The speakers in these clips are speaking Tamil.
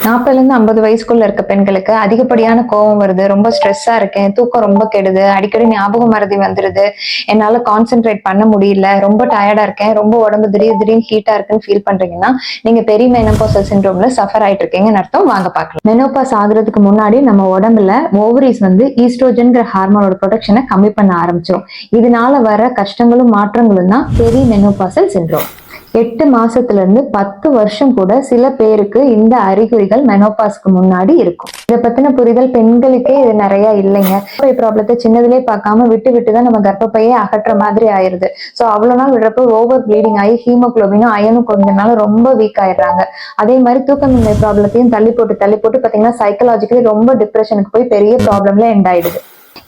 40ல இருந்து 50 வயசுக்குள்ள இருக்க பெண்களுக்கு அதிகப்படியான கோவம் வருது, ரொம்ப ஸ்ட்ரெஸ்ஸா இருக்கேன், தூக்கம் ரொம்ப கெடுது, அடிக்கடி ஞாபக மறதி வந்துருது, என்னால கான்சென்ட்ரேட் பண்ண முடியல, ரொம்ப டயர்டா இருக்கேன், ரொம்ப உடம்பு திடீர்னு ஹீட்டா இருக்குன்னு ஃபீல் பண்றீங்கன்னா நீங்க பெரிய மெனோபாசல் சிண்ட்ரோம்ல சஃபர் ஆயிட்டு இருக்கீங்கன்னு அர்த்தம். வாங்க பார்க்கலாம். மெனோபாஸ் ஆகுறதுக்கு முன்னாடி நம்ம உடம்புல ஓவரிஸ் வந்து ஈஸ்ட்ரோஜன்ங்கிற ஹார்மோனோட ப்ரொடக்ஷனை கம்மி பண்ண ஆரம்பிச்சிடும். இதனால வர கஷ்டங்களும் மாற்றங்களும் தான் பெரிய மெனோபாசல் சிண்ட்ரோம். 8 மாசத்துல இருந்து 10 வருஷம் கூட சில பேருக்கு இந்த அறிகுறிகள் மெனோபாஸ்க்கு முன்னாடி இருக்கும். இதை பத்தின புரிதல் பெண்களுக்கே இது நிறைய இல்லைங்க. ப்ராப்ளத்தை சின்னதுலயே பார்க்காம விட்டு விட்டுதான் நம்ம கர்ப்பப்பையே அகற்ற மாதிரி ஆயிருது. சோ அவ்வளவு நாள் விடுறப்ப ஓவர் ப்ளீடிங் ஆகி ஹீமோகுளோபினும் அயனும் கொஞ்சனால ரொம்ப வீக் ஆயிடுறாங்க. அதே மாதிரி தூக்கமின்மை ப்ராப்ளத்தையும் தள்ளி போட்டு பாத்தீங்கன்னா சைக்கலாஜிக்கலி ரொம்ப டிப்ரெஷனுக்கு போய் பெரிய ப்ராப்ளம்ல எண்ட் ஆயிடுது.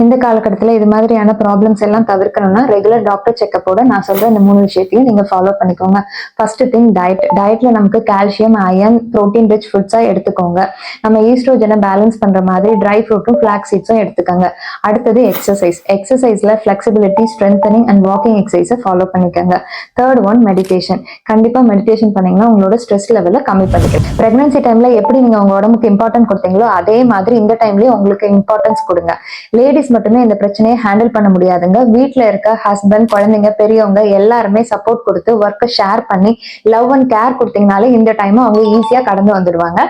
இந்த காலகட்டத்தில் இது மாதிரியான ப்ராப்ளம்ஸ் எல்லாம் தவிர்க்கணும்னா ரெகுலர் டாக்டர் செக்கப்போட நான் சொல்ற இந்த 3 விஷயத்தையும் நீங்க ஃபாலோ பண்ணிக்கோங்க. ஃபர்ஸ்ட் திங் டயட்ல நமக்கு கால்சியம், அயன், புரோட்டீன் ரிச் ஃபுட்ஸா எடுத்துக்கோங்க. நம்ம ஈஸ்ட்ரோஜனை பேலன்ஸ் பண்ற மாதிரி ட்ரை ஃப்ரூட்டும் ஃபிளாக்ஸ் சீட்ஸும் எடுத்துக்கோங்க. அடுத்தது எக்ஸசைஸ்ல ஃபிளெக்சிபிலிட்டி, ஸ்ட்ரென்தனிங் அண்ட் வாக்கிங் எக்ஸசைஸை ஃபாலோ பண்ணிக்கோங்க. Third one meditation. கண்டிப்பா மெடிடேஷன் பண்ணீங்கன்னா உங்களோட ஸ்ட்ரெஸ் லெவலை கம்மி பண்ணிக்கலாம். பிரெக்னன்சி டைம்ல எப்படி நீங்க உங்க உடம்புக்கு இம்பார்ட்டன்ட் கொடுத்தீங்களோ அதே மாதிரி இந்த டைம்லயும் உங்களுக்கு இம்பார்ட்டன்ஸ் கொடுங்க. லேடிஸ் மட்டுமே இந்த பிரச்சனையை ஹேண்டில் பண்ண முடியாதுங்க. வீட்டுல இருக்க ஹஸ்பண்ட், குழந்தைங்க, பெரியவங்க எல்லாருமே சப்போர்ட் கொடுத்து ஒர்க்கை ஷேர் பண்ணி லவ் அண்ட் கேர் கொடுத்தீங்கனாலே இந்த டைம் அவங்க ஈஸியா கடந்து வந்துடுவாங்க.